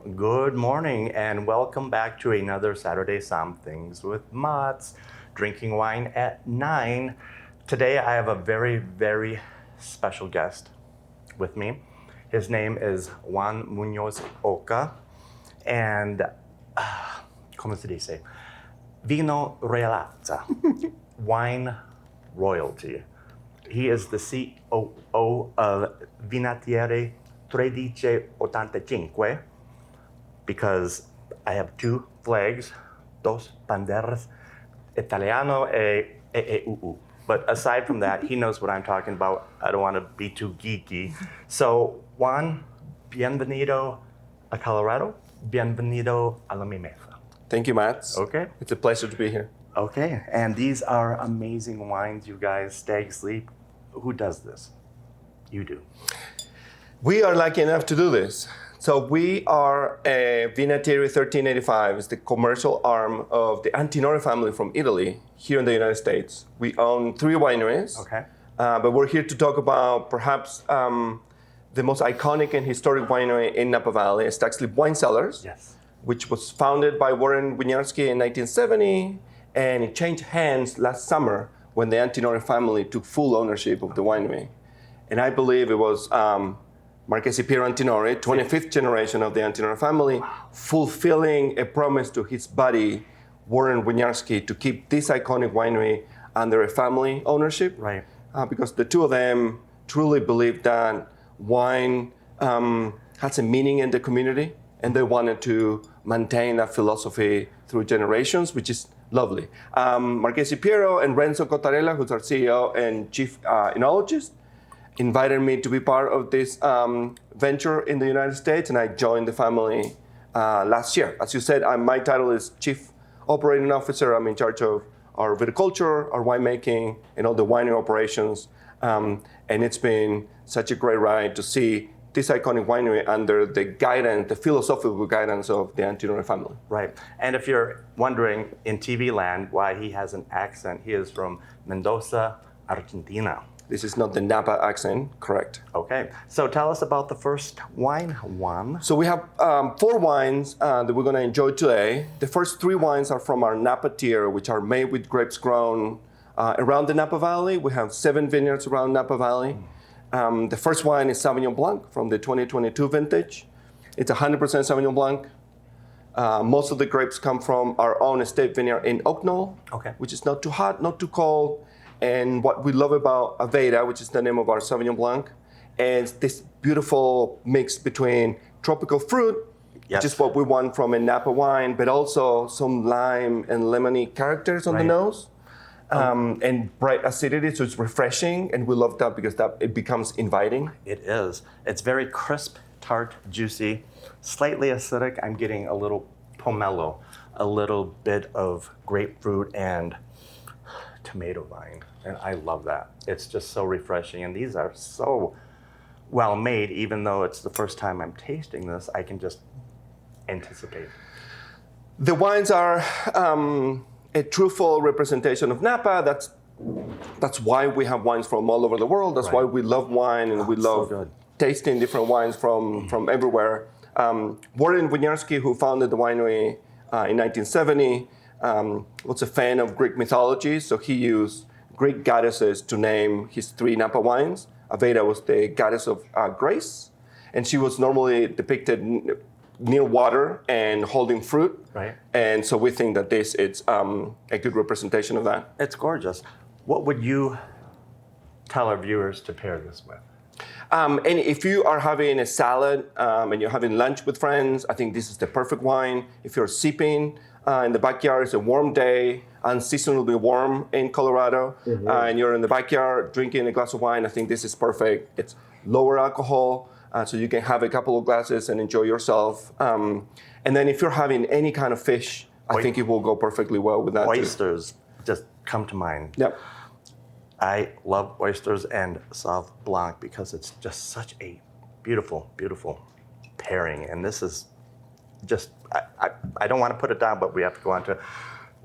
Good morning and welcome back to another Saturday Somm-things with Mats, drinking wine at 9. Today I have a very, very special guest with me. His name is Juan Muñoz-Oca and, ¿cómo se dice? Vino Realazza, wine royalty. He is the COO of Vinatieri 1385 because I have two flags, dos banderas, italiano e UU. But aside from that, he knows what I'm talking about. I don't want to be too geeky. So Juan, bienvenido a Colorado. Bienvenido a la mi mesa. Thank you, Matt. Okay. It's a pleasure to be here. Okay, and these are amazing wines, you guys. Stag Sleep. Who does this? You do. We are lucky enough to do this. So we are Vinatieri 1385. It's the commercial arm of the Antinori family from Italy here in the United States. We own 3 wineries. Okay. But we're here to talk about perhaps the most iconic and historic winery in Napa Valley, Stag Sleep Wine Cellars, Yes. which was founded by Warren Winiarski in 1970, and it changed hands last summer when the Antinori family took full ownership of the winery. And I believe it was Marchese Piero Antinori, 25th generation of the Antinori family, fulfilling a promise to his buddy, Warren Winiarski, to keep this iconic winery under a family ownership. Right. Because the two of them truly believed that wine has a meaning in the community, and they wanted to maintain that philosophy through generations, which is lovely. Marchese Piero and Renzo Cottarella, who's our CEO and chief enologist, invited me to be part of this venture in the United States, and I joined the family last year. As you said, my title is Chief Operating Officer. I'm in charge of our viticulture, our winemaking, and all the winery operations. And it's been such a great ride to see this iconic winery under the guidance, the philosophical guidance of the Antinori family. Right. And if you're wondering in TV land why he has an accent, he is from Mendoza, Argentina. This is not the Napa accent, correct? Okay. So tell us about the first wine, Juan. So we have 4 wines that we're going to enjoy today. The first 3 wines are from our Napa tier, which are made with grapes grown around the Napa Valley. We have 7 vineyards around Napa Valley. The first wine is Sauvignon Blanc from the 2022 vintage. It's 100% Sauvignon Blanc. Most of the grapes come from our own estate vineyard in Oak Knoll, Okay. which is not too hot, not too cold. And what we love about Aveda, which is the name of our Sauvignon Blanc, is this beautiful mix between tropical fruit, Yes. which is what we want from a Napa wine, but also some lime and lemony characters on the Right. nose. And bright acidity, so it's refreshing, and we love that because it becomes inviting. It is. It's very crisp, tart, juicy, slightly acidic. I'm getting a little pomelo, a little bit of grapefruit and tomato vine. And I love that. It's just so refreshing. And these are so well made, even though it's the first time I'm tasting this, I can just anticipate. The wines are a truthful representation of Napa. That's why we have wines from all over the world. That's why Right. we love wine, and we so love good. tasting different wines from everywhere. Warren Winiarski, who founded the winery in 1970, was a fan of Greek mythology, so he used Greek goddesses to name his 3 Napa wines. Aveda was the goddess of grace, and she was normally depicted near water and holding fruit. Right. And so we think that this is a good representation of that. It's gorgeous. What would you tell our viewers to pair this with? And if you are having a salad and you're having lunch with friends, I think this is the perfect wine. If you're sipping in the backyard, it's a warm day, unseasonably warm in Colorado, and you're in the backyard drinking a glass of wine, I think this is perfect. It's lower alcohol, so you can have a couple of glasses and enjoy yourself. And then if you're having any kind of fish, I think it will go perfectly well with that too. Oysters just come to mind. Yep. I love oysters and Sauv Blanc because it's just such a beautiful, beautiful pairing. And this is just, I don't want to put it down, but we have to go on to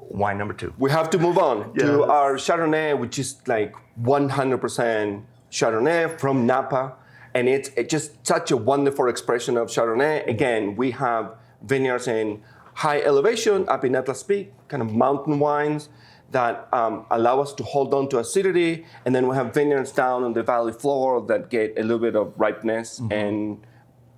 wine number 2. We have to move on to our Chardonnay, which is like 100% Chardonnay from Napa. And it's just such a wonderful expression of Chardonnay. Again, we have vineyards in high elevation up in Atlas Peak, kind of mountain wines that allow us to hold on to acidity. And then we have vineyards down on the valley floor that get a little bit of ripeness and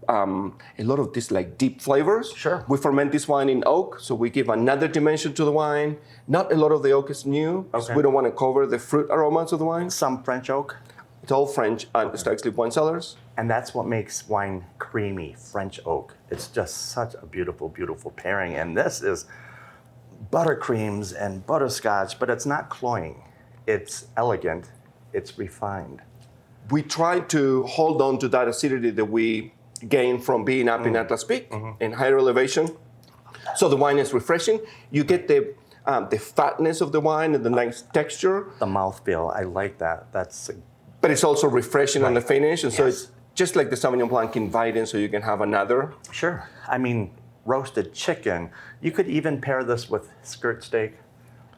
a lot of these like deep flavors. Sure. We ferment this wine in oak, so we give another dimension to the wine. Not a lot of the oak is new, because we don't want to cover the fruit aromas of the wine. Some French oak. It's all French and Stag Wine Cellars. And that's what makes wine creamy, French oak. It's just such a beautiful, beautiful pairing. And this is buttercreams and butterscotch, but it's not cloying. It's elegant, it's refined. We try to hold on to that acidity that we gain from being up in Atlas Peak in higher elevation. So the wine is refreshing. You get the fatness of the wine and the nice texture. The mouthfeel, I like that. But it's also refreshing on the finish. And so it's just like the Sauvignon Blanc, inviting so you can have another. Sure. I mean, roasted chicken. You could even pair this with skirt steak,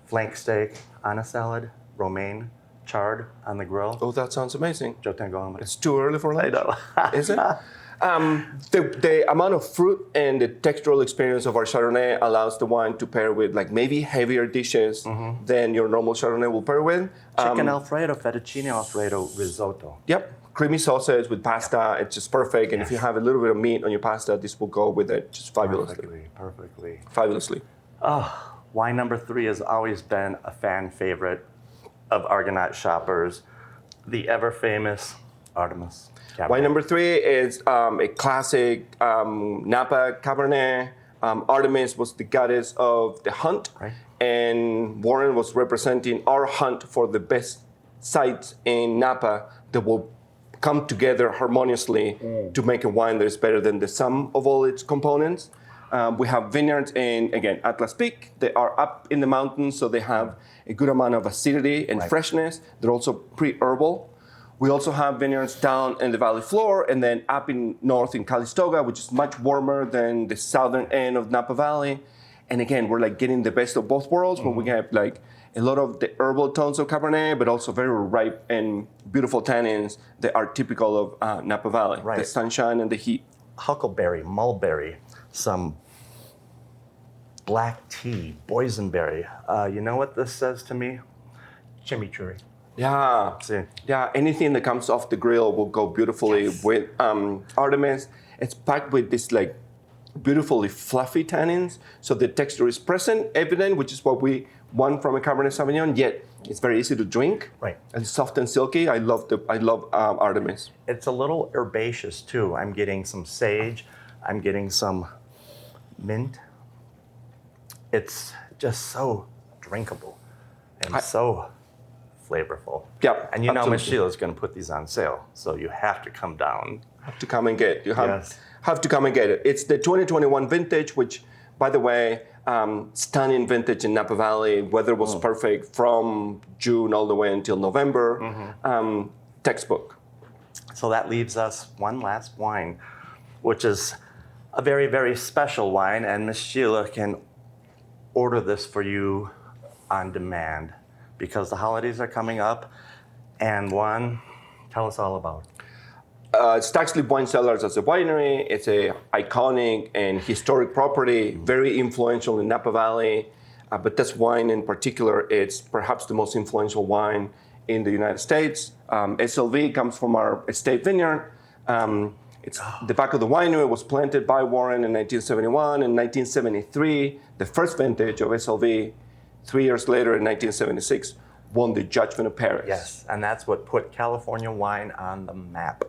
flank steak on a salad, romaine, charred on the grill. Oh, that sounds amazing. Yo tengo hambre. It's too early for lunch. I know. Is it? The amount of fruit and the textural experience of our Chardonnay allows the wine to pair with like maybe heavier dishes than your normal Chardonnay will pair with. Chicken Alfredo, fettuccine Alfredo, risotto. Yep. Creamy sausage with pasta, it's just perfect. And if you have a little bit of meat on your pasta, this will go with it just fabulously. Perfectly. Fabulously. Oh, wine number 3 has always been a fan favorite of Argonaut shoppers, the ever famous Artemis Cabernet. Wine number 3 is a classic Napa Cabernet. Artemis was the goddess of the hunt, Right. and Warren was representing our hunt for the best sites in Napa that will come together harmoniously to make a wine that is better than the sum of all its components. We have vineyards in, again, Atlas Peak. They are up in the mountains, so they have a good amount of acidity and freshness. They're also pre-herbal. We also have vineyards down in the valley floor, and then up in north in Calistoga, which is much warmer than the southern end of Napa Valley. And again, we're like getting the best of both worlds, where we have like a lot of the herbal tones of Cabernet, but also very ripe and beautiful tannins that are typical of Napa Valley. Right. The sunshine and the heat. Huckleberry, mulberry, some black tea, boysenberry. You know what this says to me? Chimichurri. Yeah. See. Yeah, anything that comes off the grill will go beautifully with Artemis. It's packed with this like beautifully fluffy tannins, so the texture is present, evident, which is what we want from a Cabernet Sauvignon. Yet it's very easy to drink, Right. and soft and silky. I love Artemis. It's a little herbaceous too. I'm getting some sage. I'm getting some mint. It's just so drinkable and so flavorful. Yeah, And you know absolutely. Miss Sheila's going to put these on sale, so you have to come down. Have to come and get. You have, Yes. have to come and get it. It's the 2021 vintage, which, by the way, stunning vintage in Napa Valley. Weather was perfect from June all the way until November. Textbook. So that leaves us one last wine, which is a very, very special wine, and Miss Sheila can order this for you on demand because the holidays are coming up. And Juan, tell us all about it. Stag Wine Cellars as a winery. It's a iconic and historic property, very influential in Napa Valley. But this wine in particular, it's perhaps the most influential wine in the United States. SLV comes from our estate vineyard. It's the back of the winery was planted by Warren in 1971. In 1973, the first vintage of SLV, 3 years later in 1976, won the Judgment of Paris. Yes, and that's what put California wine on the map,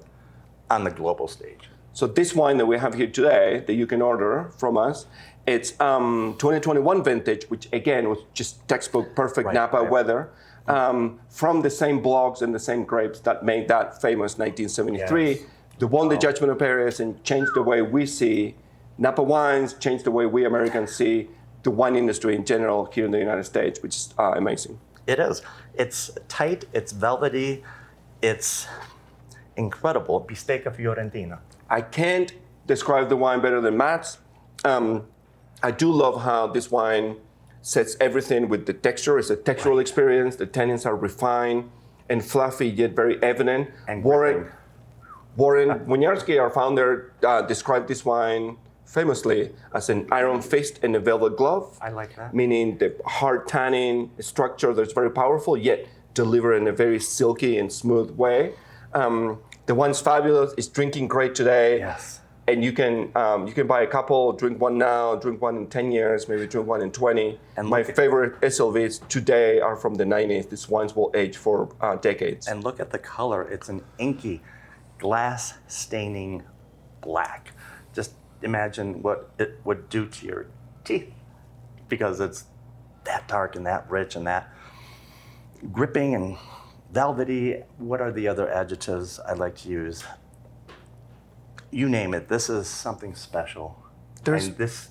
on the global stage. So this wine that we have here today that you can order from us, it's 2021 vintage, which again was just textbook perfect Napa weather, from the same blogs and the same grapes that made that famous 1973. Yes. They won the Judgment of Paris and changed the way we see Napa wines, changed the way we Americans see the wine industry in general here in the United States, which is amazing. It is. It's tight, it's velvety, it's incredible. Bistecca Fiorentina. I can't describe the wine better than Matt's. I do love how this wine sets everything with the texture. It's a textural experience. The tannins are refined and fluffy, yet very evident. And Warren Warren Muñoz-Oca, our founder, described this wine famously as an iron fist and a velvet glove. I like that. Meaning the hard tannin structure that's very powerful, yet delivered in a very silky and smooth way. The wine's fabulous. It's drinking great today. Yes. And you can buy a couple, drink one now, drink one in 10 years, maybe drink one in 20. And my favorite SLVs today are from the 90s. These wines will age for decades. And look at the color. It's an inky, glass staining black. Just imagine what it would do to your teeth because it's that dark and that rich and that gripping and velvety. What are the other adjectives I like to use? You name it. This is something special. There's and this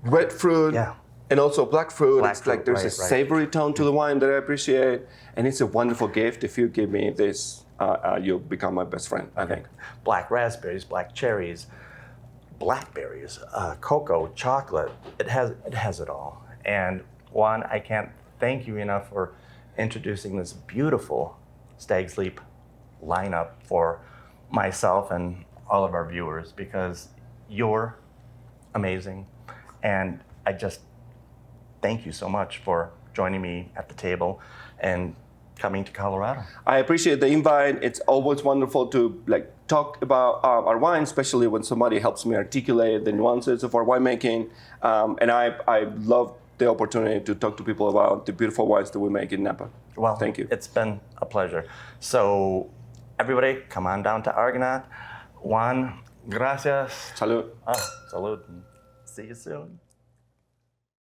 red fruit Yeah. and also black fruit. Black It's like fruit, there's right, a right. savory tone to the wine that I appreciate. And it's a wonderful gift. If you give me this, you'll become my best friend, I think. black raspberries, black cherries, blackberries, cocoa, chocolate. It has it all. And Juan, I can't thank you enough for introducing this beautiful Stag's Leap lineup for myself and all of our viewers because you're amazing. And I just thank you so much for joining me at the table and coming to Colorado. I appreciate the invite. It's always wonderful to talk about our wine, especially when somebody helps me articulate the nuances of our winemaking. And I love the opportunity to talk to people about the beautiful wines that we make in Napa. Well, thank you. It's been a pleasure. So everybody, come on down to Argonaut. Juan, gracias. Salud. Salud. See you soon.